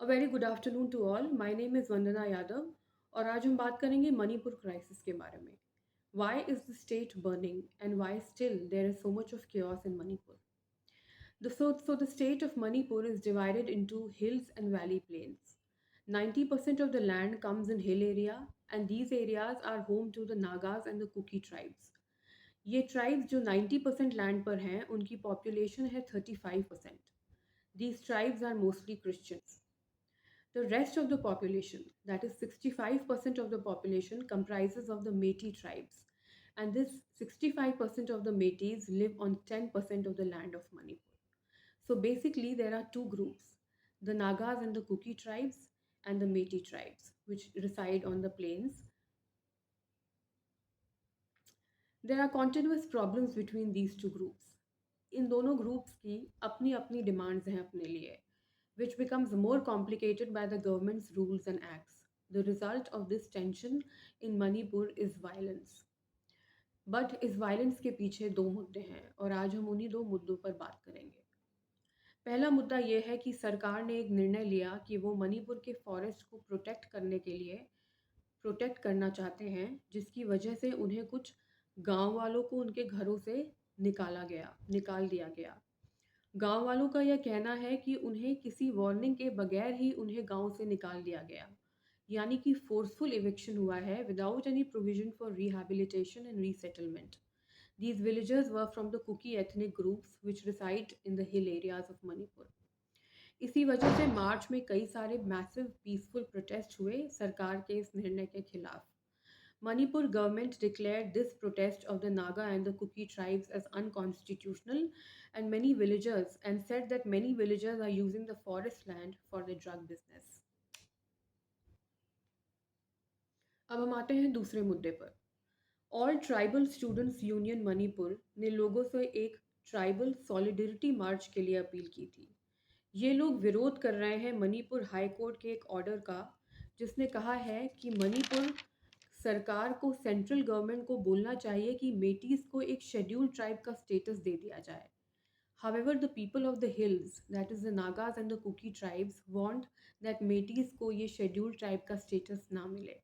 A very good afternoon to all. My name is Vandana Yadav और आज हम बात करेंगे मणिपुर क्राइसिस के बारे में. Why is the state burning and why still there is so much of chaos in Manipur? The state of Manipur is divided into hills and valley plains. 90% of the land comes in hill area and these areas are home to the Nagas and the Kuki tribes. ये tribes जो 90% land पर हैं उनकी population है 35%. These tribes are mostly Christians. The rest of the population, that is 65% of the population, comprises of the Metis tribes. And this 65% of the Metis live on 10% of the land of Manipur. So basically, there are two groups, the Nagas and the Kuki tribes, and the Metis tribes, which reside on the plains. There are continuous problems between these two groups. इन दोनों groups की अपनी अपनी demands हैं अपने लिए, which becomes more complicated by the government's rules and acts. The result of this tension in Manipur is violence. But इस violence के पीछे दो मुद्दे हैं और आज हम उन्हीं दो मुद्दों पर बात करेंगे. पहला मुद्दा यह है कि सरकार ने एक निर्णय लिया कि वो मणिपुर के फॉरेस्ट को प्रोटेक्ट करने के लिए प्रोटेक्ट करना चाहते हैं, जिसकी वजह से उन्हें कुछ गांव वालों को उनके घरों से निकाल दिया गया. गांव वालों का यह कहना है कि उन्हें किसी वार्निंग के बगैर ही उन्हें गांव से निकाल दिया गया, यानी कि फोर्सफुल इविक्शन हुआ है without any provision for rehabilitation and resettlement. These villagers were from the Kuki ethnic groups which reside in the hill areas of Manipur. इसी वजह से मार्च में कई सारे मैसिव पीसफुल प्रोटेस्ट हुए सरकार के इस निर्णय के खिलाफ. Manipur government declared this protest of the Naga and the Kuki tribes as unconstitutional and said that many villagers are using the forest land for the drug business. अब हम आते हैं दूसरे मुद्दे पर. All tribal students union Manipur ने लोगों से एक ट्राइबल सॉलिडरिटी मार्च के लिए अपील की थी. ये लोग विरोध कर रहे हैं मणिपुर हाई कोर्ट के एक ऑर्डर का, जिसने कहा है कि मणिपुर सरकार को सेंट्रल गवर्नमेंट को बोलना चाहिए कि मेटीज को एक शेड्यूल्ड ट्राइब का स्टेटस दे दिया जाए. However, the people of the hills, that is the Nagas and the Kuki tribes, want that Metis को ये scheduled tribe का status ना मिले.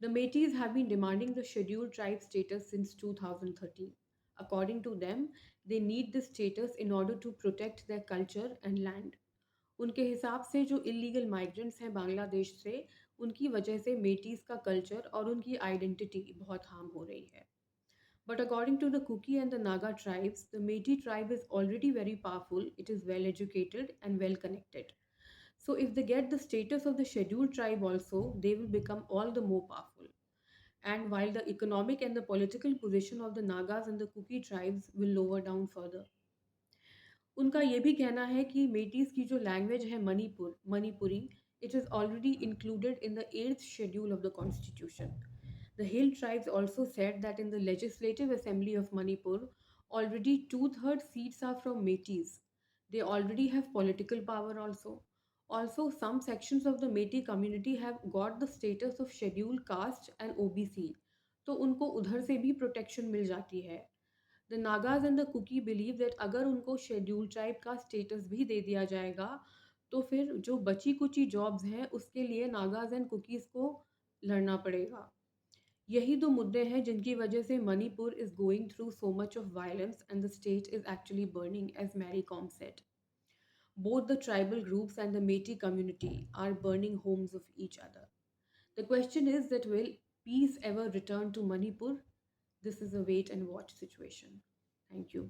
The Metis have been demanding the scheduled tribe status since 2013. According to them, they need this status in order to protect their culture and land. उनके हिसाब से जो illegal migrants हैं बांग्लादेश से, उनकी वजह से मेटीज का कल्चर और उनकी आइडेंटिटी बहुत हार्म हो रही है. But according to the Kuki and the Naga tribes, the Metis tribe is already very powerful, it is well educated and well connected. So if they get the status of the scheduled tribe also, they will become all the more powerful. And while the economic and the political position of the Nagas and the Kuki tribes will lower down further. उनका ये भी कहना है कि मेटीज की जो language है Manipuri, it is already included in the 8th schedule of the constitution. The hill tribes also said that in the legislative assembly of Manipur, already two-thirds seats are from Metis. They already have political power also. Also, some sections of the Metis community have got the status of scheduled caste and OBC. तो उनको उधर से भी protection मिल जाती है. The Nagas and the Kuki believe that अगर उनको schedule tribe का स्टेटस भी दे दिया जाएगा तो फिर जो बची कुची जॉब्स हैं उसके लिए नागाज एंड कुकीज़ को लड़ना पड़ेगा. यही दो मुद्दे हैं जिनकी वजह से Manipur is going through so much of violence and the state is actually burning as Mary Kom said. Both the tribal groups and the Metis community are burning homes of each other. The question is that will peace ever return to Manipur? This is a wait and watch situation. Thank you.